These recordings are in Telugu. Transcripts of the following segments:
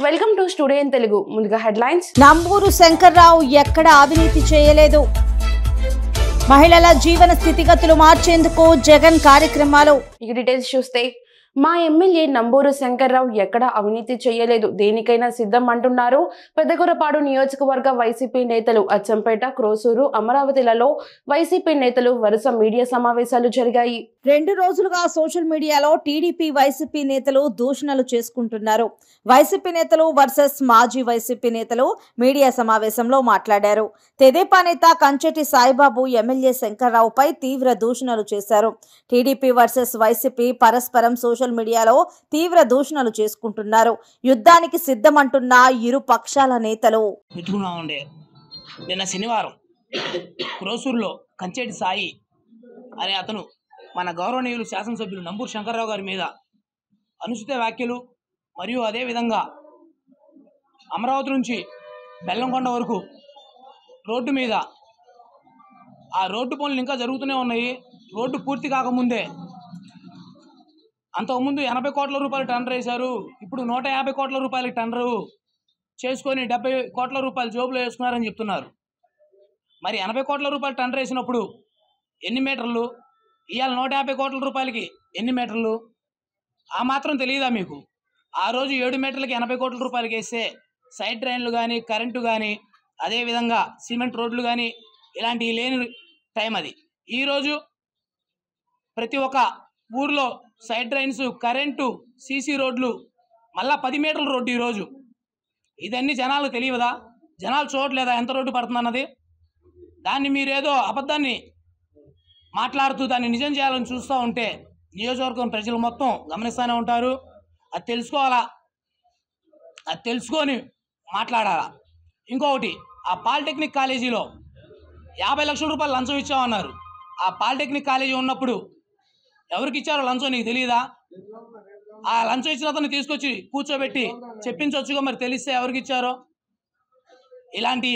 Welcome to studio in Telugu. ముందుగా హెడ్లైన్స్. నంబూరు శంకర్రావు ఎక్కడ అవినీతి చేయలేదు. మహిళల జీవన స్థితిగతులు మార్చేందుకు జగన్ కార్యక్రమాలు. ఈ డీటెయిల్స్ చూస్తే మా ఎమ్మెల్యే నంబూరు శంకర్రావు ఎక్కడ అవినీతి చేయలేదు, దేనికైనా సిద్ధం అంటున్నారు. పెద్దగురపాడు నియోజకవర్గ వైసీపీ నేతలు. అచ్చంపేట, క్రోసూరు, అమరావతిలలో వైసీపీ నేతలు వరుస మీడియా సమావేశాలు జరిగాయి. 2 రోజులుగా సోషల్ మీడియాలో టీడీపీ వైసీపీ నేతలు దూషణలు చేసుకుంటున్నారు. వైసీపీ నేతలు వర్సెస్ మాజీ వైసీపీ నేతలు మీడియా సమావేశంలో మాట్లాడారు. తెదేపా నేత కంచెటి సాయిబాబు ఎమ్మెల్యే శంకర్రావుపై తీవ్ర దూషణలు చేశారు. టీడీపీ వర్సెస్ వైసీపీ పరస్పరం సోషల్ మీడియాలో తీవ్ర దూషణలు చేసుకుంటున్నారు. యుద్ధానికి సిద్ధమంటున్న ఇరు పక్షాల నేతలు. నిన్న శనివారం క్రోసూరులో కంచెటి సాయి అనే అతను మన గౌరవనీయులు శాసనసభ్యులు నంబూరు శంకర్రావు గారి మీద అనుచిత వ్యాఖ్యలు మరియు అదేవిధంగా అమరావతి నుంచి బెల్లంకొండ వరకు రోడ్డు మీద ఆ రోడ్డు పనులు ఇంకా జరుగుతూనే ఉన్నాయి. రోడ్డు పూర్తి కాకముందే అంతకుముందు 80 కోట్ల రూపాయలు టెండర్ వేశారు. ఇప్పుడు 150 కోట్ల రూపాయలకి టెండరు చేసుకొని 70 కోట్ల రూపాయలు జోబులో వేసుకున్నారని చెప్తున్నారు. మరి 80 కోట్ల రూపాయలు టెండర్ వేసినప్పుడు ఎన్ని మీటర్లు, ఇవాళ 150 కోట్ల రూపాయలకి ఎన్ని మీటర్లు, ఆ మాత్రం తెలియదా మీకు? ఆ రోజు 7 మీటర్లకి 80 కోట్ల రూపాయలకి వేస్తే సైడ్ డ్రైన్లు కానీ, కరెంటు కానీ, అదేవిధంగా సిమెంట్ రోడ్లు కానీ ఇలాంటివి లేని టైం అది. ఈరోజు ప్రతి ఒక్క ఊర్లో సైడ్ డ్రైన్స్, కరెంటు, సీసీ రోడ్లు, మళ్ళా 10 మీటర్ల రోడ్డు ఈరోజు. ఇదన్నీ జనాలకు తెలియదా? జనాలు చూడలేదా ఎంత రోడ్డు పడుతుందన్నది? దాన్ని మీరేదో అబద్ధాన్ని మాట్లాడుతూ దాన్ని నిజం చేయాలని చూస్తూ ఉంటే నియోజకవర్గం ప్రజలు మొత్తం గమనిస్తూనే ఉంటారు. అది తెలుసుకోవాలా, అది తెలుసుకొని మాట్లాడాలా. ఇంకొకటి, ఆ పాలిటెక్నిక్ కాలేజీలో 50 లక్షల రూపాయలు లంచం ఇచ్చామన్నారు. ఆ పాలిటెక్నిక్ కాలేజీ ఉన్నప్పుడు ఎవరికి ఇచ్చారో లంచం నీకు తెలియదా? ఆ లంచం ఇచ్చిన అతన్ని తీసుకొచ్చి కూర్చోబెట్టి చెప్పించవచ్చుగా, మరి తెలిస్తే ఎవరికి ఇచ్చారో. ఇలాంటి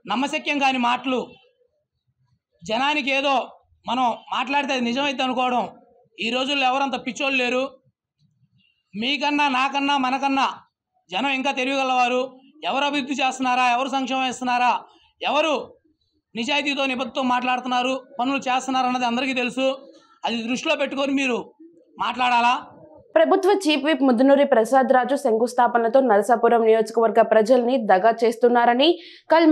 నమ్మశక్యం కాని మాటలు జనానికి ఏదో మనం మాట్లాడితే అది నిజమైతే అనుకోవడం. ఈ రోజుల్లో ఎవరంత పిచ్చోళ్ళు లేరు. మీకన్నా, నాకన్నా, మనకన్నా జనం ఇంకా తెలియగలవారు. ఎవరు అభివృద్ధి చేస్తున్నారా, ఎవరు సంక్షేమం ఇస్తున్నారా, ఎవరు నిజాయితీతో నిబద్ధతో మాట్లాడుతున్నారు, పనులు చేస్తున్నారు అన్నది అందరికీ తెలుసు. అది దృష్టిలో పెట్టుకొని మీరు మాట్లాడాలా. ప్రభుత్వ చీఫ్ విప్ ముద్దునూరి ప్రసాద్ రాజు శంకుస్థాపనతో నరసాపురం నియోజకవర్గ ప్రజల్ని దగా చేస్తున్నారని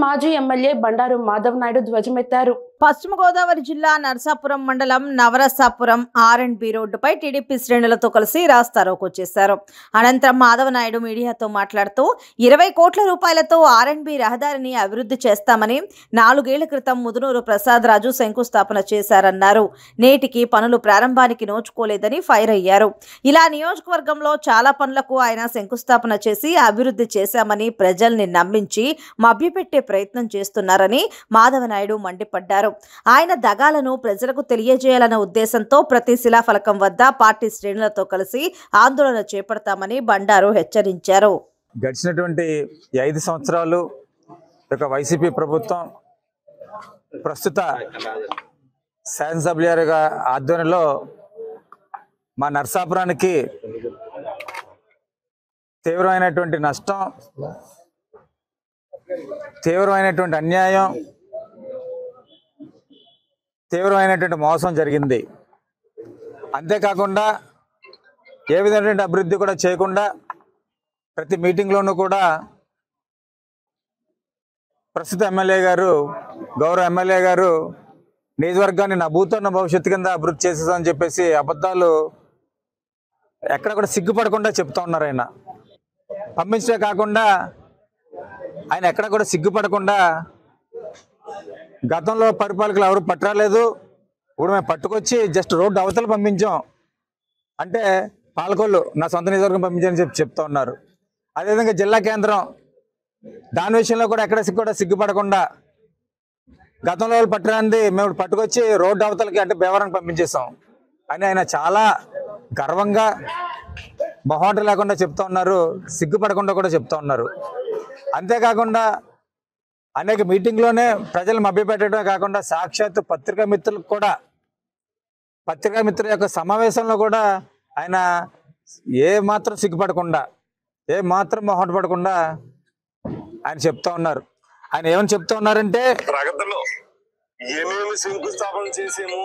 మాజీ ఎమ్మెల్యే బండారు మాధవ్ నాయుడు ధ్వజమెత్తారు. పశ్చిమ గోదావరి జిల్లా నరసాపురం మండలం నవరసాపురం R&B రోడ్డుపై టీడీపీ శ్రేణులతో కలిసి రాస్తారోకో చేశారు. అనంతరం మాధవ నాయుడు మీడియాతో మాట్లాడుతూ 20 కోట్ల రూపాయలతో R&B రహదారిని అభివృద్ధి చేస్తామని 4 ఏళ్ల క్రితం ముదునూరు ప్రసాద్ రాజు శంకుస్థాపన చేశారన్నారు. నేటికి పనులు ప్రారంభానికి నోచుకోలేదని ఫైర్ అయ్యారు. ఇలా నియోజకవర్గంలో చాలా పనులకు ఆయన శంకుస్థాపన చేసి అభివృద్ధి చేశామని ప్రజల్ని నమ్మించి మభ్యపెట్టే ప్రయత్నం చేస్తున్నారని మాధవ నాయుడు మండిపడ్డారు. ఆయన దగాలను ప్రజలకు తెలియజేయాలన్న ఉద్దేశంతో ప్రతి శిలాఫలకం వద్ద పార్టీ శ్రేణులతో కలిసి ఆందోళన చేపడతామని బండారు హెచ్చరించారు. గడిచినటువంటి 5 సంవత్సరాలు వైసీపీ ప్రభుత్వం ప్రస్తుత శాసనసభ్యుల ఆధ్వర్యంలో మా నరసాపురానికి తీవ్రమైనటువంటి నష్టం, తీవ్రమైనటువంటి అన్యాయం, తీవ్రమైనటువంటి మోసం జరిగింది. అంతేకాకుండా ఏ విధమైనటువంటి అభివృద్ధి కూడా చేయకుండా ప్రతి మీటింగ్లోనూ కూడా ప్రస్తుత ఎమ్మెల్యే గారు, గౌరవ ఎమ్మెల్యే గారు నియోజకవర్గాన్ని నా భూతోన్న భవిష్యత్తు కింద అభివృద్ధి చేసేదని చెప్పేసి అబద్ధాలు ఎక్కడ కూడా సిగ్గుపడకుండా చెప్తా ఉన్నారు. ఆయన పంపించడే కాకుండా ఆయన ఎక్కడ కూడా సిగ్గుపడకుండా గతంలో పరిపాలకులు ఎవరు పట్టరాలేదు, ఇప్పుడు మేము పట్టుకొచ్చి జస్ట్ రోడ్డు అవతల పంపించాం అంటే పాలకొల్లు నా సొంత నియోజకవర్గం పంపించని చెప్తా ఉన్నారు. అదేవిధంగా జిల్లా కేంద్రం దాని విషయంలో కూడా ఎక్కడ కూడా సిగ్గుపడకుండా గతంలో వాళ్ళు పట్టరాంది మేము పట్టుకొచ్చి రోడ్డు అవతలకి అంటే బేవరానికి పంపించేసాం అని ఆయన చాలా గర్వంగా మొహమాట లేకుండా చెప్తా ఉన్నారు, సిగ్గుపడకుండా కూడా చెప్తా ఉన్నారు. అంతేకాకుండా అనేక మీటింగ్లోనే ప్రజలు మభ్యపెట్టడమే కాకుండా సాక్షాత్తు పత్రికా మిత్రులకు కూడా, పత్రికా మిత్రుల యొక్క సమావేశంలో కూడా ఆయన ఏ మాత్రం సిగ్గుపడకుండా ఏ మాత్రం మొహట పడకుండా ఆయన చెప్తా ఉన్నారు. ఆయన ఏమని చెప్తా ఉన్నారంటే, ప్రగతిలో ఏమేమి శంకుస్థాపన చేసాము,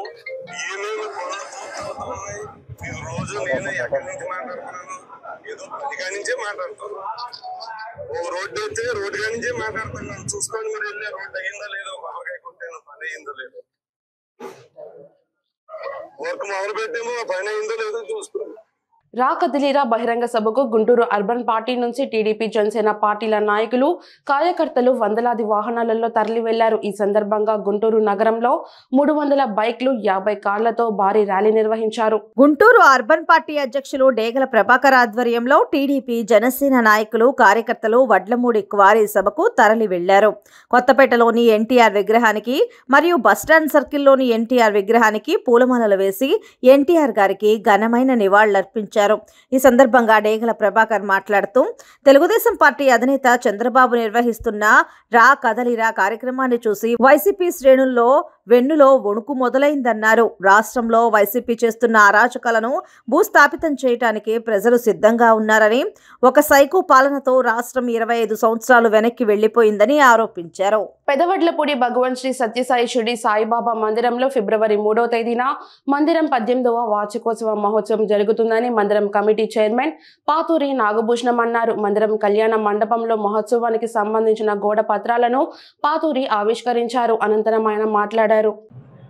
ఏమేమి పనులు పూర్తవుతున్నాయి. ఇది రోజు నేను ఎక్కడి నుంచి మాట్లాడుతున్నాను, ఏదో పదికాడి నుంచే మాట్లాడుతాను. ఓ రోడ్డు అయితే రోడ్డు కాడి నుంచే మాట్లాడుతున్నాను. చూసుకొని మీరు వెళ్ళే రోడ్డు అయిందో లేదో, కొబ్బరికాయ కొట్టాను, పని అయిందో లేదో, వర్క్ మొదలు పెట్టాము, పని అయిందో లేదో చూసుకున్నాను. రా కదిలీరా బహిరంగ సభకు గుంటూరు అర్బన్ పార్టీ నుంచి టీడీపీ జనసేన పార్టీల నాయకులు కార్యకర్తలు వందలాది వాహనాలలో తరలి వెళ్లారు. ఈ సందర్భంగా గుంటూరు నగరంలో 300 బైక్లు 50 కార్లతో భారీ ర్యాలీ నిర్వహించారు. గుంటూరు అర్బన్ పార్టీ అధ్యక్షులు డేగల ప్రభాకర్ ఆధ్వర్యంలో టీడీపీ జనసేన నాయకులు కార్యకర్తలు వడ్లమూడి క్వారీ సభకు తరలి వెళ్లారు. కొత్తపేటలోని ఎన్టీఆర్ విగ్రహానికి మరియు బస్టాండ్ సర్కిల్లోని ఎన్టీఆర్ విగ్రహానికి పూలమాలలు వేసి ఎన్టీఆర్ గారికి ఘనమైన నివాళులర్పించారు. ఈ సందర్భంగా డేగల ప్రభాకర్ మాట్లాడుతూ తెలుగుదేశం పార్టీ అధినేత చంద్రబాబు నిర్వహిస్తున్న రా కదలిరా కార్యక్రమాన్ని చూసి వైసీపీ శ్రేణుల్లో వెన్నులో వణుకు మొదలైందన్నారు. రాష్ట్రంలో వైసీపీ చేస్తున్న అరాచకాలను భూస్థాపితం చేయడానికి ప్రజలు సిద్ధంగా ఉన్నారని, ఒక సైకో పాలనతో రాష్ట్రం 25 సంవత్సరాలు వెనక్కి వెళ్లిపోయిందని ఆరోపించారు. పెదవడ్లపూడి భగవాన్ శ్రీ సత్యసాయి షిరిడి సాయిబాబా మందిరంలో ఫిబ్రవరి 3వ తేదీన మందిరం 18వ వార్షికోత్సవ మహోత్సవం జరుగుతుందని మందిరం కమిటీ చైర్మన్ పాతూరి నాగభూషణం అన్నారు. మందిరం కళ్యాణ మండపంలో మహోత్సవానికి సంబంధించిన గోడ పత్రాలను పాతూరి ఆవిష్కరించారు. అనంతరం ఆయన మాట్లాడారు.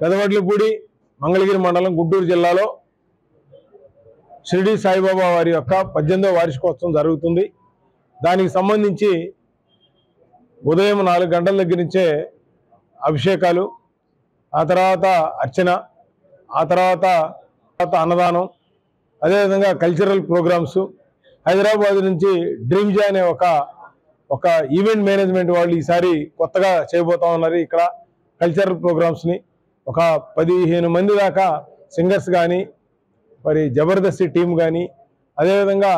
పెదవడ్లపూడి మంగళగిరి మండలం గుంటూరు జిల్లాలో షిరిడి సాయిబాబా వారి యొక్క 18వ వార్షికోత్సవం జరుగుతుంది. దానికి సంబంధించి ఉదయం 4 గంటల దగ్గర నుంచే అభిషేకాలు, ఆ తర్వాత అర్చన, ఆ తర్వాత అన్నదానం, అదేవిధంగా కల్చరల్ ప్రోగ్రామ్స్, హైదరాబాద్ నుంచి డ్రీమ్ జే అనే ఒక ఈవెంట్ మేనేజ్మెంట్ వాళ్ళు ఈసారి కొత్తగా చేయబోతా ఉన్నారు. ఇక్కడ కల్చరల్ ప్రోగ్రామ్స్ని ఒక 15 మంది దాకా సింగర్స్ కానీ, మరి జబర్దస్త్ టీం కానీ, అదేవిధంగా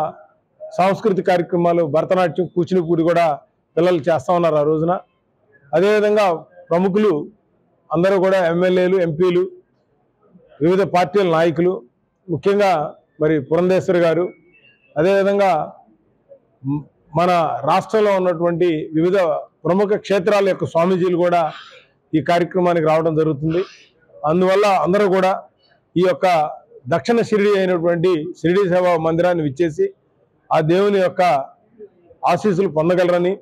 సాంస్కృతిక కార్యక్రమాలు, భరతనాట్యం, కూచిపూడి కూడా పిల్లలు చేస్తూ ఉన్నారు ఆ రోజున. అదేవిధంగా ప్రముఖులు అందరూ కూడా ఎమ్మెల్యేలు, ఎంపీలు, వివిధ పార్టీల నాయకులు, ముఖ్యంగా మరి పురంధేశ్వరి గారు, అదేవిధంగా మన రాష్ట్రంలో ఉన్నటువంటి వివిధ ప్రముఖ క్షేత్రాల యొక్క స్వామీజీలు కూడా ఈ కార్యక్రమానికి రావడం జరుగుతుంది. అందువల్ల అందరూ కూడా ఈ యొక్క దక్షిణ షిరిడి అయినటువంటి షిరిడి సేవా మందిరాన్ని విచ్చేసి ఆ దేవుని యొక్క ఆశీస్సులు పొందగలరని,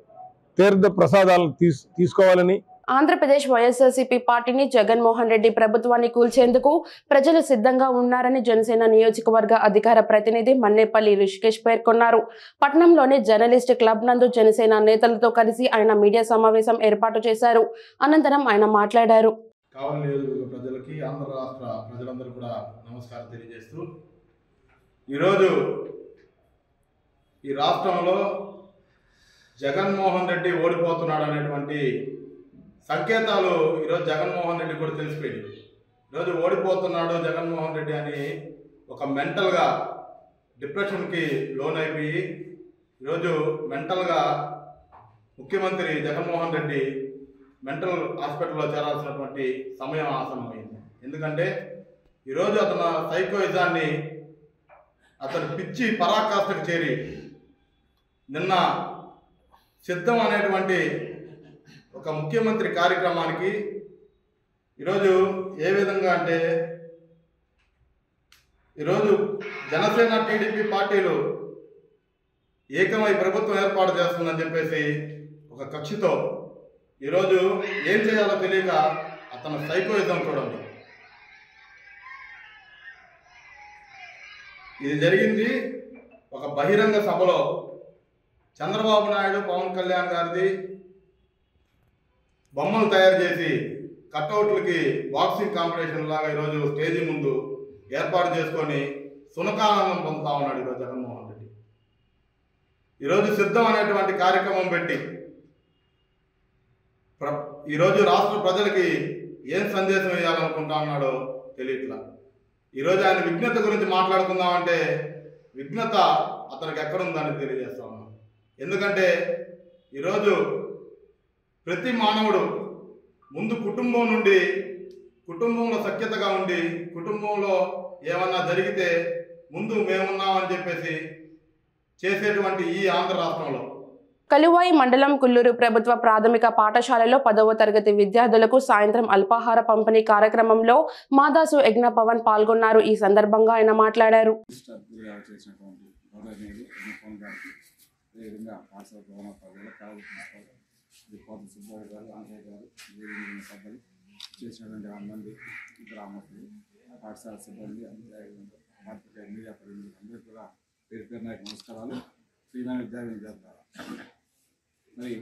తీర్థ ప్రసాదాలను తీసుకోవాలని. ఆంధ్రప్రదేశ్ వైఎస్ఆర్సీపీ పార్టీని జగన్మోహన్ రెడ్డి ప్రభుత్వాన్ని కూల్చేందుకు ప్రజలు సిద్ధంగా ఉన్నారని జనసేన నియోజకవర్గ అధికార ప్రతినిధి మన్నేపల్లి రిషికేష్ పేర్కొన్నారు. పట్నంలోని జర్నలిస్ట్ క్లబ్ నందు జనసేన నేతలతో కలిసి ఆయన మీడియా సమావేశం ఏర్పాటు చేశారు. అనంతరం ఆయన మాట్లాడారు. కావలి నియోజకవర్గ ప్రజలకి, ఆంధ్ర రాష్ట్ర ప్రజలందరూ కూడా నమస్కారం తెలియజేస్తూ, ఈరోజు ఈ రాష్ట్రంలో జగన్మోహన్ రెడ్డి ఓడిపోతున్నాడు అనేటువంటి సంకేతాలు ఈరోజు జగన్మోహన్ రెడ్డి కూడా తెలిసిపోయింది. ఈరోజు ఓడిపోతున్నాడు జగన్మోహన్ రెడ్డి అని ఒక మెంటల్గా డిప్రెషన్కి లోన్ అయిపోయి ఈరోజు మెంటల్గా ముఖ్యమంత్రి జగన్మోహన్ రెడ్డి మెంటల్ హాస్పిటల్లో చేరాల్సినటువంటి సమయం ఆసన్నమైంది. ఎందుకంటే ఈరోజు అతను సైకోయిజాన్ని, అతను పిచ్చి పరాకాష్ఠకు చేరి నిన్న సిద్ధం అనేటువంటి ఒక ముఖ్యమంత్రి కార్యక్రమానికి ఈరోజు ఏ విధంగా అంటే, ఈరోజు జనసేన టీడీపీ పార్టీలు ఏకమై ప్రభుత్వం ఏర్పాటు చేస్తుందని చెప్పేసి ఒక కక్షితో ఈరోజు ఏం చేయాలో తెలియక అతను సైకోయిజం చూడండి. ఇది జరిగింది ఒక బహిరంగ సభలో. చంద్రబాబు నాయుడు, పవన్ కళ్యాణ్ గారిది బొమ్మలు తయారు చేసి కట్అవుట్లకి బాక్సింగ్ కాంపిటీషన్ లాగా ఈరోజు స్టేజీ ముందు ఏర్పాటు చేసుకొని సునకానందం పొందుతా ఉన్నాడు ఈరోజు జగన్మోహన్ రెడ్డి. ఈరోజు సిద్ధం అనేటువంటి కార్యక్రమం పెట్టి ఈరోజు రాష్ట్ర ప్రజలకి ఏం సందేశం ఇవ్వాలనుకుంటా ఉన్నాడో తెలియట్లా. ఈరోజు ఆయన విఘ్నత గురించి మాట్లాడుకుందామంటే విఘ్నత అతనికి ఎక్కడుందని తెలియజేస్తా ఉన్నాం. ఎందుకంటే ఈరోజు ప్రతి మానవుడు ముందు కుటుంబం నుండి, కుటుంబంలో సఖ్యతగా ఉండి, కుటుంబంలో ఏమన్నా జరిగితే ముందు మేమున్నామని చెప్పేసి చేసేటువంటి ఈ ఆంధ్ర రాష్ట్రంలో కలువాయి మండలం కుల్లూరు ప్రభుత్వ ప్రాథమిక పాఠశాలలో 10వ తరగతి విద్యార్థులకు సాయంత్రం అల్పాహార పంపిణీ కార్యక్రమంలో మాదాసు యజ్ఞ పవన్ పాల్గొన్నారు. ఈ సందర్భంగా ఆయన మాట్లాడారు. పాఠశాల సిబ్బంది మీడియా ప్రతినిధులు అందరూ కూడా పేరు పేరు నాకు నమస్కారాలు. శ్రీమాన్ విద్యార్థి మరి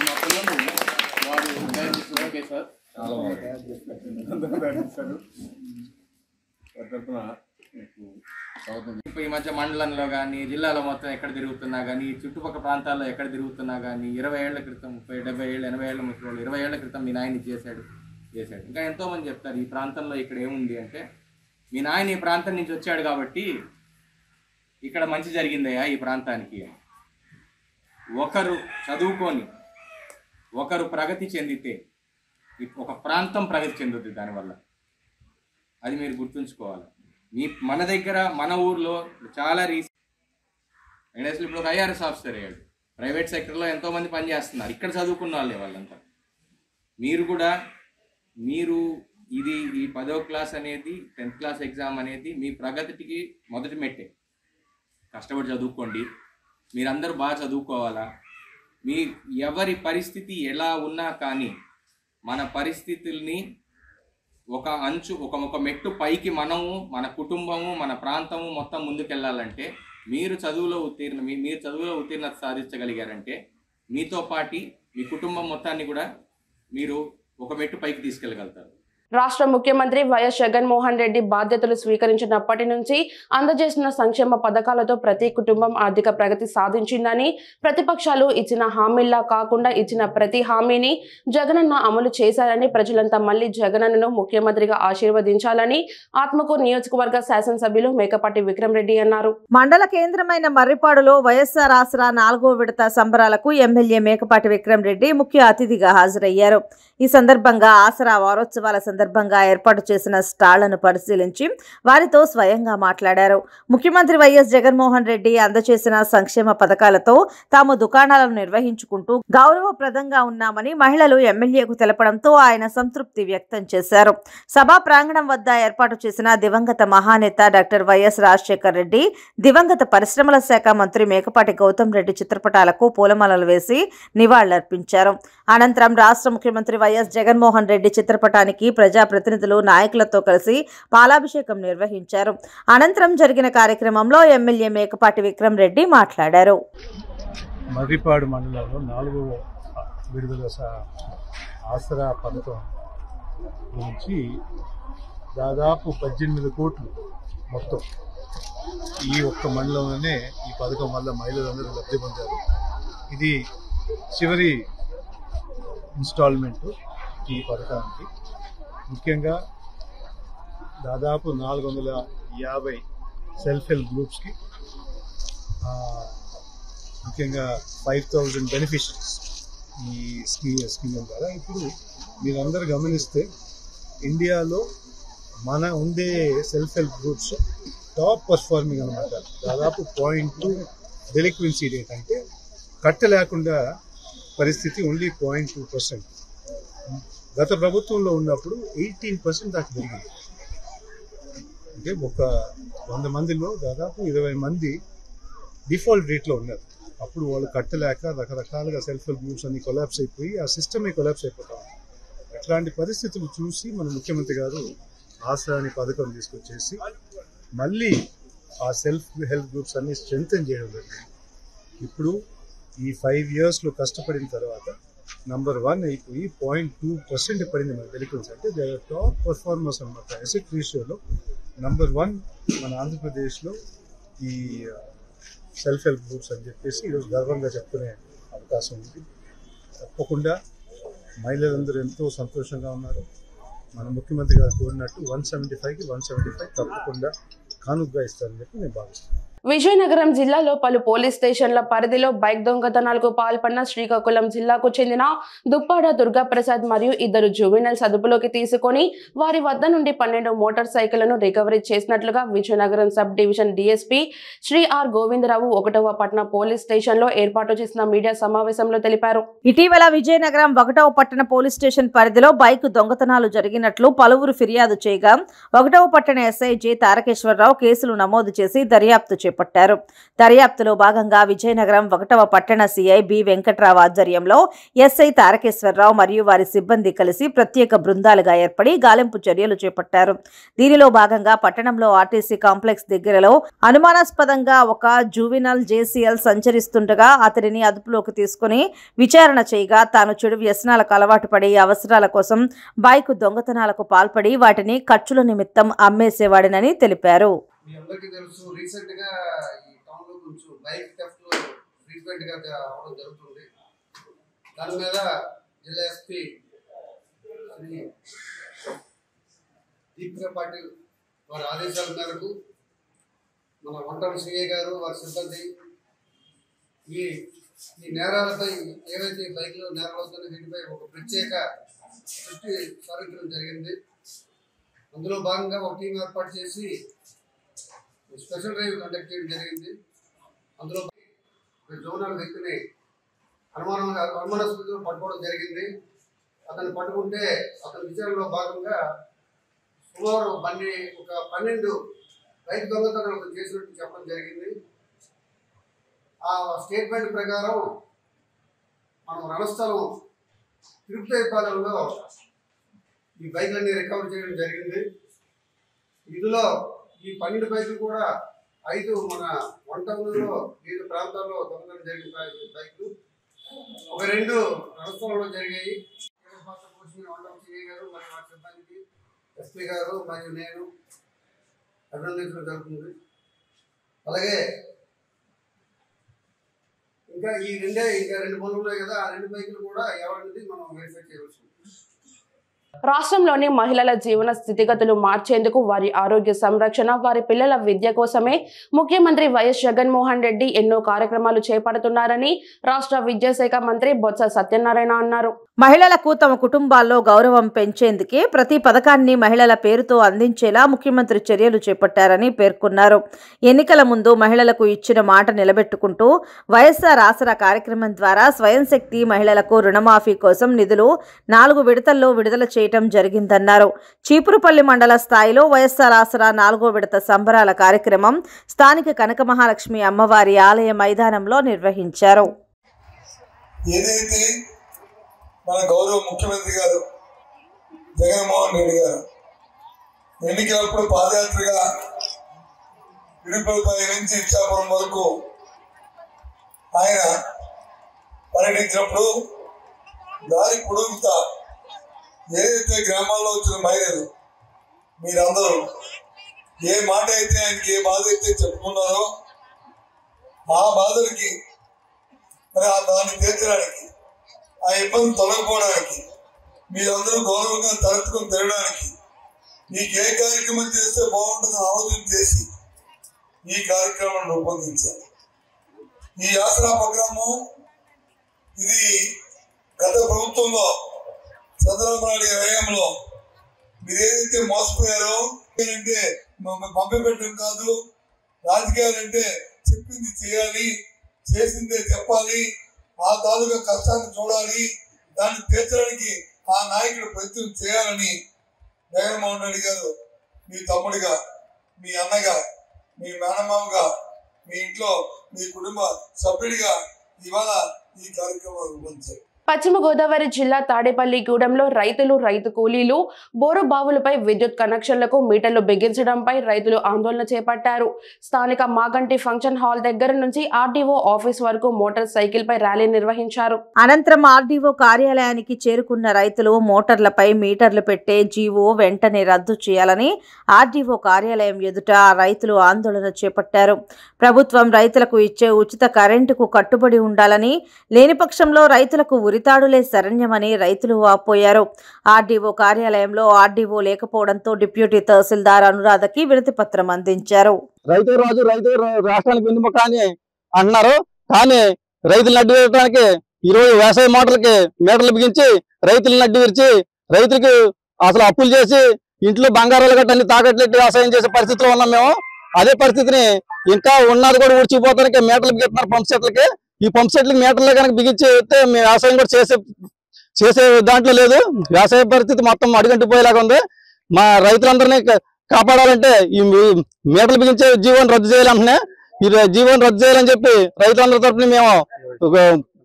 మా పిల్లలు వారు ఓకే సార్ చాలా ఈ మధ్య మండలంలో కానీ జిల్లాలో మొత్తం ఎక్కడ తిరుగుతున్నా కానీ చుట్టుపక్కల ప్రాంతాల్లో ఎక్కడ తిరుగుతున్నా కానీ 20 ఏళ్ల క్రితం 30, 70 ఏళ్ళు 80 ఏళ్ళ ముసలి 20 ఏళ్ల క్రితం మీ నాయన చేశాడు. ఇంకా ఎంతోమంది చెప్తారు ఈ ప్రాంతంలో ఇక్కడ ఏముంది అంటే మీ నాయన ఈ ప్రాంతం నుంచి వచ్చాడు కాబట్టి ఇక్కడ మంచి జరిగిందయ్యా ఈ ప్రాంతానికి. ఒకరు చదువుకొని ఒకరు ప్రగతి చెందితే ఒక ప్రాంతం ప్రగతి చెందుతుంది దానివల్ల. అది మీరు గుర్తుంచుకోవాలి. మన దగ్గర మన ఊర్లో చాలా అసలు ఇప్పుడు ఒక IRS ఆఫీసర్ అయ్యాడు. ప్రైవేట్ సెక్టర్లో ఎంతోమంది పనిచేస్తున్నారు. ఇక్కడ చదువుకున్న వాళ్ళే వాళ్ళంతా. మీరు కూడా ఈ 10వ క్లాస్ అనేది 10th క్లాస్ ఎగ్జామ్ అనేది మీ ప్రగతికి మొదటి మెట్టే. కష్టపడి చదువుకోండి. మీరందరూ బాగా చదువుకోవాలా. ఎవరి పరిస్థితి ఎలా ఉన్నా కానీ మన పరిస్థితుల్ని ఒక మెట్టు పైకి మనము మన కుటుంబము మన ప్రాంతము మొత్తం ముందుకెళ్ళాలంటే మీరు చదువులో ఉత్తీర్ణత సాధించగలిగారంటే మీతో పాటు మీ కుటుంబం మొత్తాన్ని కూడా మీరు ఒక మెట్టు పైకి తీసుకెళ్ళగలుగుతారు. రాష్ట్ర ముఖ్యమంత్రి వైఎస్ జగన్మోహన్ రెడ్డి బాధ్యతలు స్వీకరించినప్పటి నుంచి అందజేసిన సంక్షేమ పథకాలతో ప్రతి కుటుంబం ఆర్థిక ప్రగతి సాధించిందని, ప్రతిపక్షాలు ఇచ్చిన హామీల్లా కాకుండా ఇచ్చిన ప్రతి హామీని జగనన్న అమలు చేశారని, ప్రజలంతా మళ్లీ జగనన్నను ముఖ్యమంత్రిగా ఆశీర్వదించాలని ఆత్మకూరు నియోజకవర్గ శాసనసభ్యులు మేకపాటి విక్రమ్ రెడ్డి అన్నారు. మండల కేంద్రమైన మర్రిపాడులో వైఎస్ఆర్ ఆసరా 4వ విడత సంబరాలకు ఎమ్మెల్యే మేకపాటి విక్రమ్ రెడ్డి ముఖ్య అతిథిగా హాజరయ్యారు. ఈ సందర్భంగా ఆసరా వారోత్సవాల సందర్భంగా ఏర్పాటు చేసిన స్టాళ్లను పరిశీలించి వారితో స్వయంగా మాట్లాడారు. ముఖ్యమంత్రి వైఎస్ జగన్మోహన్ రెడ్డి అందజేసిన సంక్షేమ పథకాలతో తాము దుకాణాలను నిర్వహించుకుంటూ గౌరవప్రదంగా ఉన్నామని మహిళలు ఎమ్మెల్యేకు తెలపడంతో ఆయన సంతృప్తి వ్యక్తం చేశారు. సభా ప్రాంగణం వద్ద ఏర్పాటు చేసిన దివంగత మహానేత డాక్టర్ వైఎస్ రాజశేఖర్ రెడ్డి, దివంగత పరిశ్రమల శాఖ మంత్రి మేకపాటి గౌతమ్ రెడ్డి చిత్రపటాలకు పూలమాలలు వేసి నివాళులర్పించారు. అనంతరం రాష్ట్ర ముఖ్యమంత్రి వైఎస్ జగన్మోహన్ రెడ్డి చిత్రపటానికి ప్రజాప్రతినిధులు నాయకులతో కలిసి పాలాభిషేకం నిర్వహించారు. అనంతరం జరిగిన కార్యక్రమంలో ఎమ్మెల్యే మేకపాటి విక్రమ్ రెడ్డి మాట్లాడారు. మర్రిపాడు మండలంలో 4వ విడుదల ఆసరా పథకం నుంచి దాదాపు 18 కోట్లు మొత్తం ఈ ఒక్క మండలంలోనే ఈ పథకం వల్ల మహిళలందరూ లబ్ధి పొందారు. ఇది చివరి ఇన్స్టాల్మెంట్ ఈ పథకానికి. ముఖ్యంగా దాదాపు 450 సెల్ఫ్ హెల్ప్ గ్రూప్స్కి, ముఖ్యంగా 5000 బెనిఫిషరీస్ ఈ స్కీమ్ ద్వారా. ఇప్పుడు మీరందరూ గమనిస్తే ఇండియాలో మన ఉండే self help groups top performing అనమాట. దాదాపు 0.2 డెలిక్వెన్సీ రేట్, అంటే కట్టలేకుండా పరిస్థితి ఓన్లీ 0.2%. గత ప్రభుత్వంలో ఉన్నప్పుడు 18% దాకా పెరిగింది. అంటే ఒక 100 మందిలో దాదాపు 20 మంది డిఫాల్ట్ రేట్లో ఉన్నారు. అప్పుడు వాళ్ళు కట్టలేక రకరకాలుగా సెల్ఫ్ హెల్ప్ గ్రూప్స్ అన్ని కొలాప్స్ అయిపోయి ఆ సిస్టమే కొలాప్స్ అయిపోతాం. అట్లాంటి పరిస్థితులు చూసి మన ముఖ్యమంత్రి గారు ఆసరా అనే పథకం తీసుకొచ్చేసి మళ్ళీ ఆ సెల్ఫ్ హెల్ప్ గ్రూప్స్ అన్ని స్ట్రెంథెన్ చేయడం జరిగింది. ఇప్పుడు ఈ 5 yearsలో కష్టపడిన తర్వాత నంబర్ 1 అయిపోయి 0.2% పడింది మన డెలిక్వెన్సీ. అంటే దే ఆర్ టాప్ పర్ఫార్మర్స్ అనమాట. అసెట్ రేషియోలో నంబర్ 1 మన ఆంధ్రప్రదేశ్లో ఈ సెల్ఫ్ హెల్ప్ గ్రూప్స్ అని చెప్పేసి ఈరోజు గర్వంగా చెప్పుకునే అవకాశం ఉంది. తప్పకుండా మహిళలందరూ ఎంతో సంతోషంగా ఉన్నారు. మన ముఖ్యమంత్రి గారు కోరినట్టు 175కి 175 తప్పకుండా కానుగ్గా ఇస్తారని చెప్పి నేను భావిస్తున్నాను. విజయనగరం జిల్లాలో పలు పోలీస్ స్టేషన్ల పరిధిలో బైక్ దొంగతనాలకు పాల్పడిన శ్రీకాకుళం జిల్లాకు చెందిన దుప్పాడ దుర్గాప్రసాద్ మరియు ఇద్దరు జువెనైల్స్ అదుపులోకి తీసుకొని వారి వద్ద నుండి 12 మోటార్ సైకిళ్లను రికవరీ చేసినట్లుగా Vizianagaram sub division DSP Shri R Govindarao 1వ పట్టణ పోలీస్ స్టేషన్లో ఏర్పాటు చేసిన మీడియా సమావేశంలో తెలిపారు. ఇటీవల విజయనగరం 1వ పట్టణ పోలీస్ స్టేషన్ పరిధిలో బైక్ దొంగతనాలు జరిగినట్లు పలువురు ఫిర్యాదు చేయగా 1వ పట్టణ ఎస్ఐ జె తారకేశ్వరరావు కేసులు నమోదు చేసి దర్యాప్తు చేపట్టారు. దర్యాప్తులో భాగంగా విజయనగరం 1వ పట్టణ సిఐ బి వెంకట్రావు ఆధ్వర్యంలో ఎస్ఐ తారకేశ్వరరావు మరియు వారి సిబ్బంది కలిసి ప్రత్యేక బృందాలుగా ఏర్పడి గాలింపు చర్యలు చేపట్టారు. దీనిలో భాగంగా పట్టణంలో ఆర్టీసీ కాంప్లెక్స్ దగ్గరలో అనుమానాస్పదంగా ఒక జువెనైల్ జేసీఎల్ సంచరిస్తుండగా అతడిని అదుపులోకి తీసుకుని విచారణ చేయగా తాను చెడు వ్యసనాలకు అలవాటు పడి అవసరాల కోసం బైక్ దొంగతనాలకు పాల్పడి వాటిని ఖర్చుల నిమిత్తం అమ్మేసేవాడినని తెలిపారు. మీ అందరికీ తెలుసు, రీసెంట్ గా ఈ టౌన్ లో కొంచెం బైక్ థెఫ్ట్ ఫ్రీక్వెంట్ గా అవడం జరుగుతుంది. దాని మీద జిల్లా ఎస్పీ శ్రీ దీపికా పాటిల్ వారి ఆదేశాల మేరకు మన వంటం సిఐ గారు వారి సిబ్బంది ఈ నేరాలపై ఏవైతే బైక్లో నేరాలు అవుతున్న వీటిపై ఒక ప్రత్యేక దృష్టి సారించడం జరిగింది. అందులో భాగంగా ఒక టీం ఏర్పాటు చేసి స్పెషల్ డ్రైవ్ కండక్ట్ చేయడం జరిగింది. అందులో జోనల్ వ్యక్తిని అనుమానాస్పదంగా పట్టుకోవడం జరిగింది. అతన్ని పట్టుకుంటే అతని విచారణలో భాగంగా సుమారు ఒక 12 బైక్ దొంగతనాలు చేసినట్టు చెప్పడం జరిగింది. ఆ స్టేట్మెంట్ ప్రకారం మనం రణస్థలం తిరుపతి పాలనలో ఈ బైక్లన్నీ రికవర్ చేయడం జరిగింది. ఇందులో ఈ 12 బైకులు కూడా 5 మన వన్ టౌన్లో వివిధ ప్రాంతాల్లో దొంగతనం జరిగిన బైకులు, ఒక 2 రణస్థలంలో జరిగాయి. గారు మరియు వారి సిబ్బందికి ఎస్పీ గారు మరియు నేను అభినందించడం జరుగుతుంది. అలాగే ఇంకా ఈ ఇంకా 2 పనులు ఉన్నాయి కదా, ఆ 2 బైకులు కూడా ఎవరనేది మనం వెరిఫై చేయవలసి ఉంది. రాష్ట్రంలోని మహిళల జీవన స్థితిగతులు మార్చేందుకు వారి ఆరోగ్య సంరక్షణ, వారి పిల్లల విద్య కోసమే ముఖ్యమంత్రి వైఎస్ జగన్మోహన్ రెడ్డి ఎన్నో కార్యక్రమాలు చేపడుతున్నారని రాష్ట్ర విద్యాశాఖ మంత్రి బొత్స సత్యనారాయణ అన్నారు. మహిళలకు తమ కుటుంబాల్లో గౌరవం పెంచేందుకే ప్రతి పథకాన్ని మహిళల పేరుతో అందించేలా ముఖ్యమంత్రి చర్యలు చేపట్టారని పేర్కొన్నారు. ఎన్నికల ముందు మహిళలకు ఇచ్చిన మాట నిలబెట్టుకుంటూ వైఎస్ఆర్ ఆసరా కార్యక్రమం ద్వారా స్వయం శక్తి మహిళలకు రుణమాఫీ కోసం నిధులు 4 విడతల్లో విడుదల చేయడం జరిగిందన్నారు. చీపురుపల్లి మండల స్థాయిలో వైఎస్ఆర్ ఆసరా 4వ విడత సంబరాల కార్యక్రమం స్థానిక కనక మహాలక్ష్మి అమ్మవారి ఆలయ మైదానంలో నిర్వహించారు. ఏదైతే మన గౌరవ ముఖ్యమంత్రి గారు జగన్మోహన్ రెడ్డి గారు ఎన్నికలప్పుడు పాదయాత్రగా ఇడుపులపై నుంచి ఇచ్చాపురం వరకు ఆయన పర్యటించినప్పుడు దారి పొడుగుతా ఏదైతే గ్రామాల్లో వచ్చిన మహిళలు మీరందరూ ఏ మాట అయితే ఆయనకి ఏ బాధ అయితే చెప్పుకున్నారో ఆ బాధలకి మరి దాన్ని తీర్చడానికి, ఆ ఇబ్బంది తొలగిపోవడానికి, మీరందరూ గౌరవంగా తలెత్తుకొని తిరగడానికి మీకు ఏ కార్యక్రమం చేస్తే బాగుంటుందో ఆలోచన చేసి ఈ కార్యక్రమాన్ని రూపొందించారు. ఈ ఆసరా ప్రోగ్రాము ఇది గత ప్రభుత్వంలో చంద్రబాబు నాయుడు వ్యయంలో మీరు ఏదైతే మోసపోయారో అంటే పంపిపెట్టడం కాదు, రాజకీయాలు అంటే చెప్పింది చేయాలి, చేసిందే చెప్పాలి, ఆ తాలూకా కష్టాన్ని చూడాలి, దాన్ని తీర్చడానికి ఆ నాయకుడు ప్రయత్నం చేయాలని జగన్మోహన్ రెడ్డి గారు మీ తమ్ముడిగా, మీ అన్నగా, మీ మేనమామగా, మీ ఇంట్లో మీ కుటుంబ సభ్యుడిగా ఇవాళ ఈ కార్యక్రమాలు రూపొందించారు. పశ్చిమ గోదావరి జిల్లా తాడేపల్లిగూడెంలో రైతు కూలీలు బోరు బావులపై విద్యుత్ కనెక్షన్లకు మీటర్లు బిగించడంపై రైతులు ఆందోళన చేపట్టారు. స్థానిక మాగంటి ఫంక్షన్ హాల్ దగ్గర నుంచి ఆర్డీఓ ఆఫీస్ వరకు మోటార్ సైకిల్ పై ర్యాలీ నిర్వహించారు. అనంతరం ఆర్డీఓ కార్యాలయానికి చేరుకున్న రైతులు మోటార్లపై మీటర్లు పెట్టే జీవో వెంటనే రద్దు చేయాలని ఆర్డీఓ కార్యాలయం ఎదుట రైతులు ఆందోళన చేపట్టారు. ప్రభుత్వం రైతులకు ఇచ్చే ఉచిత కరెంటుకు కట్టుబడి ఉండాలని, లేని పక్షంలో రైతులకు ఉరి ఉరితాడులే శరణ్యమని రైతులు వాపోయారు. ఆర్డీఓ కార్యాలయంలో ఆర్డీఓ లేకపోవడంతో డిప్యూటీ తహసీల్దార్ అనురాధకి వినతి పత్రం అందించారు. రైతు రాజు రైతు రాష్ట్రానికి వెన్నుముక అని అంటున్నారు. కానీ రైతులను అడ్డు వేయడానికి ఈరోజు వ్యవసాయ మోటార్లకి మీటర్లు బిగించి రైతులను అడ్డు విరిచి రైతులకు అసలు అప్పులు చేసి ఇంట్లో బంగారాలు గట్ట అన్ని తాకట్లెట్టి వ్యవసాయం చేసే పరిస్థితిలో ఉన్నాం మేము. అదే పరిస్థితిని ఇంకా ఉన్నది కూడా ఊడ్చిపోతానికి మీటర్లు బిగిస్తున్నారు పంప్ సెట్లకి. ఈ పంప్ సెట్లకి మీటర్లు కనుక బిగించి వేస్తే మేము వ్యవసాయం కూడా చేసే దాంట్లో లేదు. వ్యవసాయ పరిస్థితి మొత్తం అడుగంటిపోయేలాగా ఉంది. మా రైతులందరినీ కాపాడాలంటే ఈ మీటర్లు బిగించే జీవోని రద్దు చేయాలంటున్నా. ఈ జీవోని రద్దు చేయాలని చెప్పి రైతులందరి తరఫున మేము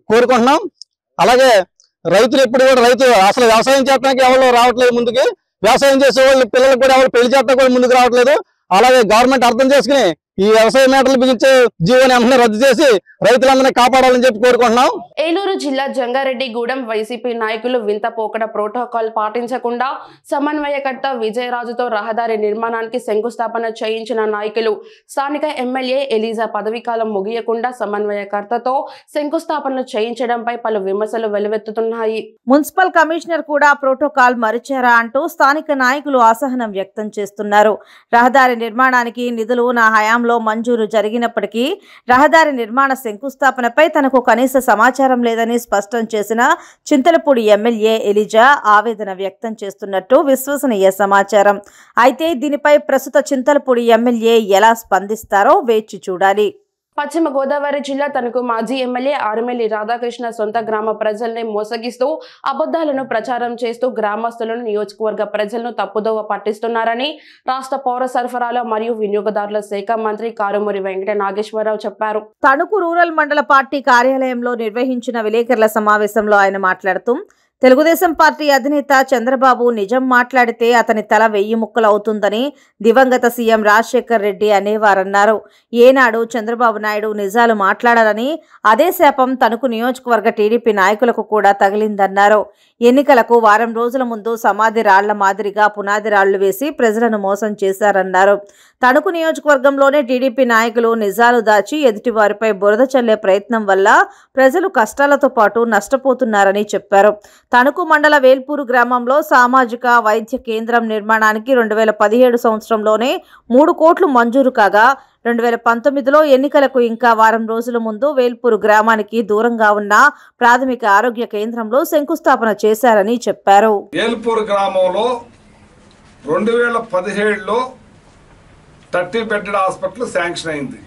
కోరుకుంటున్నాం. అలాగే రైతులు ఎప్పుడు కూడా అసలు వ్యవసాయం చేయడానికి ఎవరు రావట్లేదు ముందుకి. వ్యవసాయం చేసే వాళ్ళు పిల్లలకు కూడా ఎవరు పెళ్లి చేస్తా కూడా ముందుకు రావట్లేదు. అలాగే గవర్నమెంట్ అర్థం చేసుకుని ఈ వ్యవసాయ మేటలు బిగించే జీవోని వెంటనే రద్దు చేసి రైతులందరినీ కాపాడాలని చెప్పి కోరుకుంటున్నాం. ఏలూరు జిల్లా జంగారెడ్డిగూడెం వైసీపీ నాయకులు వింత పోకడ ప్రోటోకాల్ పాటించకుండా సమన్వయకర్త విజయరాజుతో రహదారి నిర్మాణానికి శంకుస్థాపన చేయించిన నాయకులు. స్థానిక ఎమ్మెల్యే ఎలీజా పదవీకాలం ముగియకుండా సమన్వయకర్తతో శంకుస్థాపనలు చేయించడంపై పలు విమర్శలు వెలువెత్తుతున్నాయి. మున్సిపల్ కమిషనర్ కూడా ప్రోటోకాల్ మరిచారా అంటూ స్థానిక నాయకులు అసహనం వ్యక్తం చేస్తున్నారు. రహదారి నిర్మాణానికి నిధులు నా హయాంలో మంజూరు జరిగినప్పటికీ రహదారి నిర్మాణ శంకుస్థాపనపై తనకు కనీస సమాచారం లేదని స్పష్టం చేసిన చింతలపూడి ఎమ్మెల్యే ఎలిజా ఆవేదన వ్యక్తం చేస్తున్నట్టు విశ్వసనీయ సమాచారం. అయితే దీనిపై ప్రస్తుత చింతలపూడి ఎమ్మెల్యే ఎలా స్పందిస్తారో వేచి చూడాలి. పశ్చిమ గోదావరి జిల్లా తనకు మాజీ ఎమ్మెల్యే ఆరుమెల్లి రాధాకృష్ణ సొంత గ్రామ ప్రజల్ని మోసగిస్తూ అబద్ధాలను ప్రచారం చేస్తూ గ్రామస్తులను నియోజకవర్గ ప్రజలను తప్పుదోవ పట్టిస్తున్నారని రాష్ట్ర పౌర సరఫరాల మరియు వినియోగదారుల శాఖ మంత్రి కారుమూరి వెంకట నాగేశ్వరరావు చెప్పారు. తణుకు రూరల్ మండల పార్టీ కార్యాలయంలో నిర్వహించిన విలేకరుల సమావేశంలో ఆయన మాట్లాడుతూ తెలుగుదేశం పార్టీ అధినేత చంద్రబాబు నిజం మాట్లాడితే అతని తల 1000 ముక్కలు అవుతుందని దివంగత సీఎం రాజశేఖర్ రెడ్డి అనేవారన్నారు. ఏనాడు చంద్రబాబు నాయుడు నిజాలు మాట్లాడాలని అదే శాపం తణుకు నియోజకవర్గ టీడీపీ నాయకులకు కూడా తగిలిందన్నారు. ఎన్నికలకు వారం రోజుల ముందు సమాధి రాళ్ల మాదిరిగా పునాది రాళ్లు వేసి ప్రజలను మోసం చేశారన్నారు. తణుకు నియోజకవర్గంలోనే టీడీపీ నాయకులు నిజాలు దాచి ఎదుటివారిపై బురద చల్లే ప్రయత్నం వల్ల ప్రజలు కష్టాలతో పాటు నష్టపోతున్నారని చెప్పారు. తణుకు మండల వేల్పూరు గ్రామంలో సామాజిక వైద్య కేంద్రం నిర్మాణానికి 2017 సంవత్సరంలోనే 3 కోట్లు మంజూరు కాగా 2019లో ఎన్నికలకు ఇంకా వారం రోజుల ముందు వేల్పూరు గ్రామానికి దూరంగా ఉన్న ప్రాథమిక ఆరోగ్య కేంద్రంలో శంకుస్థాపన చేశారని చెప్పారు. వేల్పూరు గ్రామంలో 2017లో 30 బెడ్డెడ్ హాస్పిటల్ శాంక్షన్ అయింది.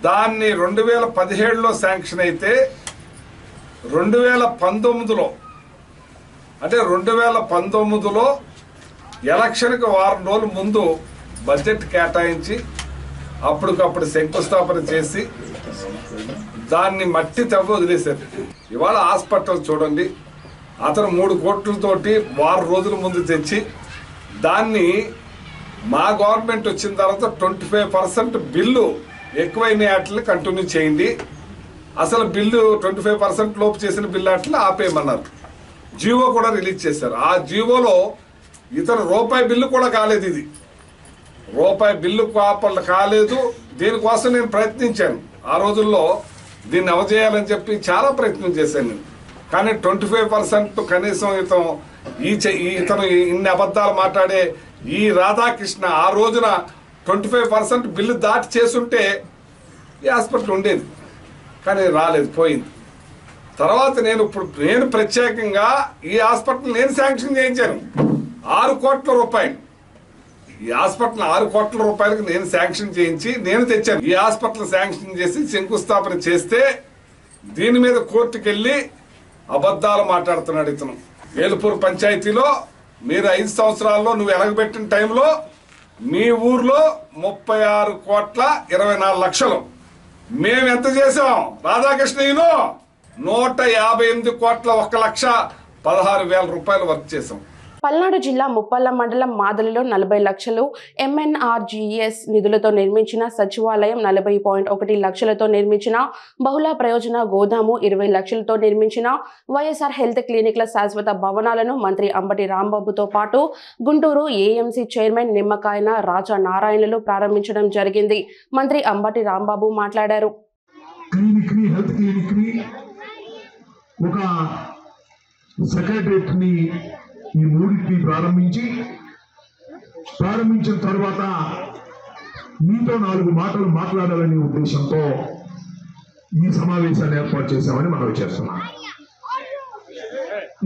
దాన్ని 2017లో శాంక్షన్ అయితే 2019లో అంటే 2019లో ఎలక్షన్కి వారం రోజుల ముందు బడ్జెట్ కేటాయించి అప్పటికప్పుడు శంకుస్థాపన చేసి దాన్ని మట్టి తవ్వి వదిలేశారు. ఇవాళ హాస్పిటల్ చూడండి, అతను 3 కోట్లతోటి వారం రోజుల ముందు తెచ్చి దాన్ని మా గవర్నమెంట్ వచ్చిన తర్వాత 25% బిల్లు ఎక్కువైన వాటిని కంటిన్యూ చేయండి, అసలు బిల్లు 25% లోపు చేసిన బిల్లు వాటిని ఆపేయమన్నారు. జీవో కూడా రిలీజ్ చేశారు. ఆ జీవోలో ఇతర రూపాయి బిల్లు కూడా కాలేదు. ఇది రూపాయి బిల్లు కాలేదు. దీనికోసం నేను ప్రయత్నించాను. ఆ రోజుల్లో దీన్ని అవజేయాలని చెప్పి చాలా ప్రయత్నం చేశాను నేను. కానీ 25% కనీసం ఇతను ఇన్ని అబద్ధాలు మాట్లాడే ఈ రాధాకృష్ణ ఆ రోజున 25% బిల్లు దాటి చేసుంటే ఈ హాస్పిటల్ ఉండేది. కానీ రాలేదు, పోయింది. తర్వాత నేను ప్రత్యేకంగా ఈ హాస్పిటల్ నేను శాంక్షన్ చేయించాను. 6 కోట్ల రూపాయలు ఈ హాస్పిటల్ 6 కోట్ల రూపాయలకు నేను శాంక్షన్ చేయించి నేను తెచ్చాను. ఈ హాస్పిటల్ శాంక్షన్ చేసి శంకుస్థాపన చేస్తే దీని మీద కోర్టుకు వెళ్ళి అబద్ధాలు మాట్లాడుతున్నాడు ఇతను. వేలుపూర్ పంచాయతీలో మీరు 5 సంవత్సరాల్లో నువ్వు ఎలగబెట్టిన టైంలో మీ ఊర్లో 36 కోట్ల 24 లక్షలు. మేము ఎంత చేసాం? రాధాకృష్ణయ్యను 158 కోట్ల 1,16,000 రూపాయలు వర్క్ చేసాం. పల్నాడు జిల్లా ముప్పాళ్ళ మండలం మాదలిలో 40 లక్షలు MNRGES నిధులతో నిర్మించిన సచివాలయం, 40.1 లక్షలతో నిర్మించిన బహుళ ప్రయోజన గోదాము, 20 లక్షలతో నిర్మించిన వైఎస్ఆర్ హెల్త్ క్లినిక్ల శాశ్వత భవనాలను మంత్రి అంబటి రాంబాబుతో పాటు గుంటూరు AMC చైర్మన్ నిమ్మకాయన రాజా నారాయణలు ప్రారంభించడం జరిగింది. మంత్రి అంబటి రాంబాబు మాట్లాడారు. ఒక సెక్రటరియట్ని ఈ మూడింటిని ప్రారంభించిన తర్వాత మీతో 4 మాటలు మాట్లాడాలనే ఉద్దేశంతో ఈ సమావేశాన్ని ఏర్పాటు చేశామని మనం చేస్తున్నాం.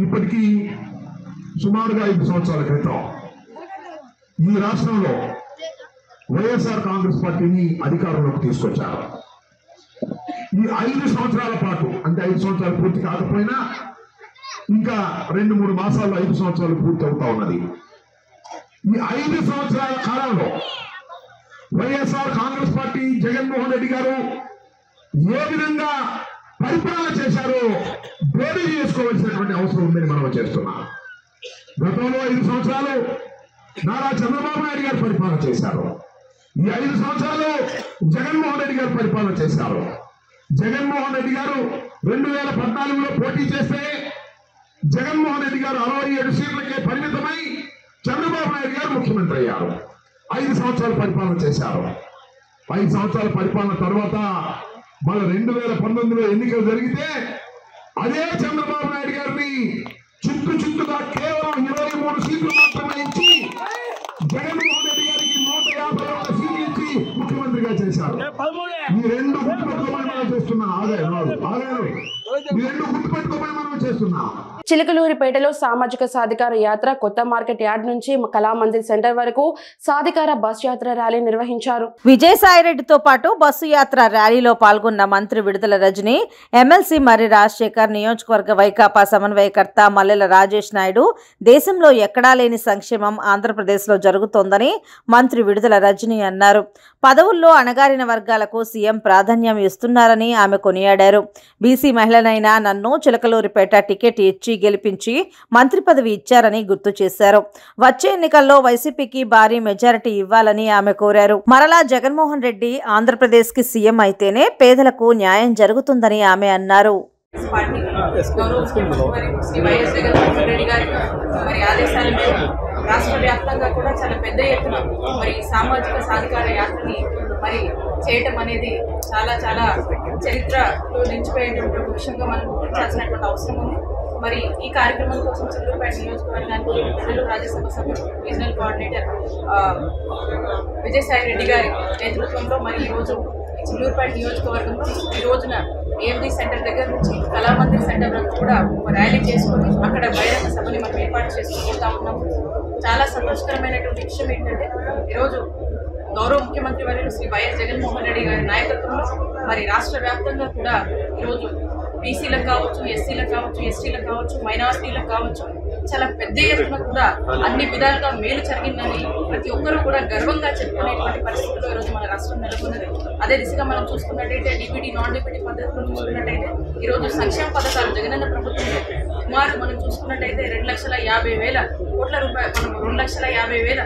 ఇప్పటికీ సుమారుగా 5 సంవత్సరాల క్రితం ఈ రాష్ట్రంలో వైఎస్ఆర్ కాంగ్రెస్ పార్టీని అధికారంలోకి తీసుకొచ్చారు. ఈ 5 సంవత్సరాల పాటు, అంటే 5 సంవత్సరాలు పూర్తి కాకపోయినా ఇంకా 2-3 మాసాల్లో 5 సంవత్సరాలు పూర్తి అవుతా ఉన్నది. ఈ 5 సంవత్సరాల కాలంలో వైఎస్ఆర్ కాంగ్రెస్ పార్టీ జగన్మోహన్ రెడ్డి గారు ఏ విధంగా పరిపాలన చేశారో బేరీ చేసుకోవాల్సినటువంటి అవసరం ఉందని మనం చేస్తున్నాం. గతంలో 5 సంవత్సరాలు నారా చంద్రబాబు నాయుడు గారు పరిపాలన చేశారు. ఈ 5 సంవత్సరాలు జగన్మోహన్ రెడ్డి గారు పరిపాలన చేశారు. జగన్మోహన్ రెడ్డి గారు 2014లో పోటీ చేస్తే జగన్మోహన్ రెడ్డి గారు 67 సీట్లకే పరిమితమై చంద్రబాబు నాయుడు గారు ముఖ్యమంత్రి అయ్యారు. 5 సంవత్సరాలు పరిపాలన చేశారు. 5 సంవత్సరాల పరిపాలన తర్వాత మళ్ళీ 2019లో ఎన్నికలు జరిగితే అదే చంద్రబాబు నాయుడు గారిని చుట్టుగా కేవలం 23 సీట్లు మాత్రమే ఇచ్చి జగన్మోహన్ రెడ్డి గారికి 151 సీట్లు ఇచ్చి ముఖ్యమంత్రిగా చేశారు. ఈ 2 గుర్తుపెట్టుకోమని మనం చేస్తున్నాం. ఈ 2 గుర్తుపెట్టుకోమని మనం చేస్తున్నాం. చిలకలూరిపేటలో సామాజిక సాధికార యాత్ర కొత్త మార్కెట్ యార్డ్ నుంచి కళామందిర్ సెంటర్ వరకు సాధికార బస్ యాత్ర ర్యాలీ నిర్వహించారు. విజయసాయిరెడ్డితో పాటు బస్సు యాత్ర ర్యాలీలో పాల్గొన్న మంత్రి విడుదల రజని, ఎమ్మెల్సీ మర్రి రాజశేఖర్, నియోజకవర్గ వైకాపా సమన్వయకర్త మల్లెల రాజేష్ నాయుడు దేశంలో ఎక్కడా లేని సంక్షేమం ఆంధ్రప్రదేశ్లో జరుగుతోందని మంత్రి విడుదల రజని అన్నారు. పదవుల్లో అణగారిన వర్గాలకు సీఎం ప్రాధాన్యం ఇస్తున్నారని ఆమె కొనియాడారు. బీసీ మహిళనైనా నన్ను చిలకలూరిపేట టికెట్ ఇచ్చి గెలిపించి మంత్రి పదవి ఇచ్చారని గుర్తు చేశారు. వచ్చే ఎన్నికల్లో వైసీపీకి భారీ మెజారిటీ ఇవ్వాలని ఆమె కోరారు. మరలా జగన్మోహన్ రెడ్డి ఆంధ్రప్రదేశ్ కి సీఎం అయితేనే పేదలకు న్యాయం జరుగుతుందని ఆమె అన్నారు. రాష్ట్ర వ్యాప్తంగా కూడా చాలా పెద్ద ఎత్తున మరి సామాజిక సాధికార యాత్రని మరి చేయటం అనేది చాలా చరిత్రలో నిలిచిపోయేటువంటి ఒక విషయంగా మనం గుర్తించాల్సినటువంటి అవసరం ఉంది. మరి ఈ కార్యక్రమం కోసం చిలకలూరిపేట నియోజకవర్గానికి ప్రజలు రాజ్యసభ సభ్యులు రీజనల్ కోఆర్డినేటర్ విజయసాయిరెడ్డి గారి నేతృత్వంలో మరి ఈరోజు చిలకలూరిపేట నియోజకవర్గంలో ఈ రోజున ఏఎండి సెంటర్ దగ్గర నుంచి కళామందిర్ సెంటర్ వరకు కూడా ర్యాలీ చేసుకొని అక్కడ బహిరంగ సభని మనం ఏర్పాటు చేసుకుంటా ఉన్నాము. చాలా సంతోషకరమైనటువంటి విషయం ఏంటంటే ఈరోజు గౌరవ ముఖ్యమంత్రి వర్యులు శ్రీ వైఎస్ జగన్మోహన్ రెడ్డి గారి నాయకత్వంలో మరి రాష్ట్ర వ్యాప్తంగా కూడా ఈరోజు బీసీలకు కావచ్చు, ఎస్సీలకు కావచ్చు, ఎస్టీలకు కావచ్చు, మైనారిటీలకు కావచ్చు చాలా పెద్ద ఎత్తున కూడా అన్ని విధాలుగా మేలు జరిగిందని ప్రతి ఒక్కరూ కూడా గర్వంగా చెప్పుకునేటువంటి పరిస్థితుల్లో ఈరోజు మన రాష్ట్రం నెలకొన్నది. అదే దిశగా మనం చూసుకున్నట్టయితే డిబిటీ నాన్ డిబిటీ పద్ధతిలో చూసుకున్నట్టయితే ఈరోజు సంక్షేమ పథకాలు జగనన్న ప్రభుత్వంలో సుమారు మనం చూసుకున్నట్టయితే 2,50,000 కోట్ల రూపాయలు, మనం 2,50,000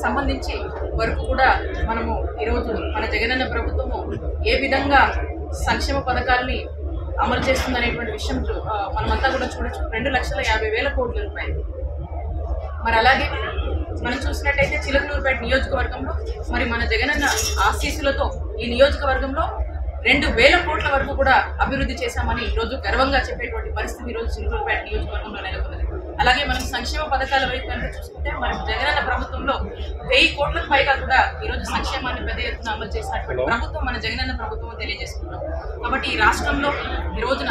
సంబంధించి వరకు కూడా మనము ఈరోజు మన జగనన్న ప్రభుత్వము ఏ విధంగా సంక్షేమ పథకాలని అమలు చేస్తుందనేటువంటి విషయం మనమంతా కూడా చూడొచ్చు. 2,50,000 కోట్ల రూపాయలు. మరి అలాగే మనం చూసినట్టయితే చిలకలూరిపేట నియోజకవర్గంలో మరి మన జగనన్న ఆశీస్సులతో ఈ నియోజకవర్గంలో 2,000 కోట్ల వరకు కూడా అభివృద్ధి చేశామని ఈరోజు గర్వంగా చెప్పేటువంటి పరిస్థితి ఈరోజు చిలకలూరిపేట నియోజకవర్గంలో నెలకొన్నది. అలాగే మనం సంక్షేమ పథకాల వైపు కనుక చూసుకుంటే మన జగనన్న ప్రభుత్వంలో 1000 కోట్లకు పైగా కూడా ఈరోజు సంక్షేమాన్ని పెద్ద ఎత్తున అమలు చేసినటువంటి ప్రభుత్వం మన జగనన్న ప్రభుత్వం తెలియజేసుకున్నాం. కాబట్టి ఈ రాష్ట్రంలో ఈ రోజున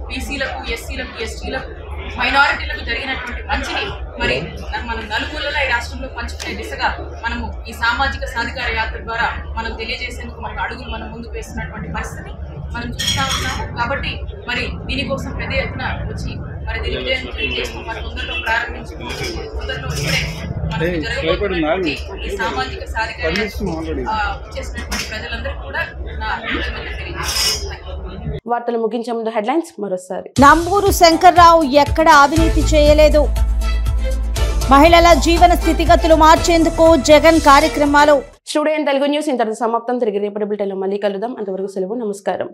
బీసీలకు, ఎస్సీలకు, ఎస్టీలకు, మైనారిటీలకు జరిగినటువంటి మంచిని మరి మనం నలుమూలలా ఈ రాష్ట్రంలో పంచుకునే దిశగా మనము ఈ సామాజిక సాధికార యాత్ర ద్వారా మనం తెలియజేసేందుకు మనకు అడుగులు మనం ముందుకు వేస్తున్నటువంటి పరిస్థితి మనం చూస్తూ ఉన్నాము. కాబట్టి మరి దీనికోసం పెద్ద ఎత్తున వచ్చి మరి దీని విజయం చేసుకుని మరి తొందరలో ప్రారంభించుకుంటూ తొందరలో ఇప్పుడే మనకు జరగబోతున్నటువంటి ఈ సామాజిక సాధికార చేసినటువంటి ప్రజలందరూ కూడా నా కృతజ్ఞతలు తెలియజేస్తున్నాను. వార్తలు ముగించే ముందు హెడ్లైన్స్ మరోసారి. నంబూరు శంకర్రావు ఎక్కడ అవినీతి చేయలేదు. మహిళల జీవన స్థితిగతులు మార్చేందుకు జగన్ కార్యక్రమాలు. స్టూడియో తెలుగు న్యూస్ ఇంతటితో సమాప్తం. తిరిగి రేపటి బులెటిన్లో మళ్ళీ కలుద్దాం. అంతవరకు సెలవు. నమస్కారం.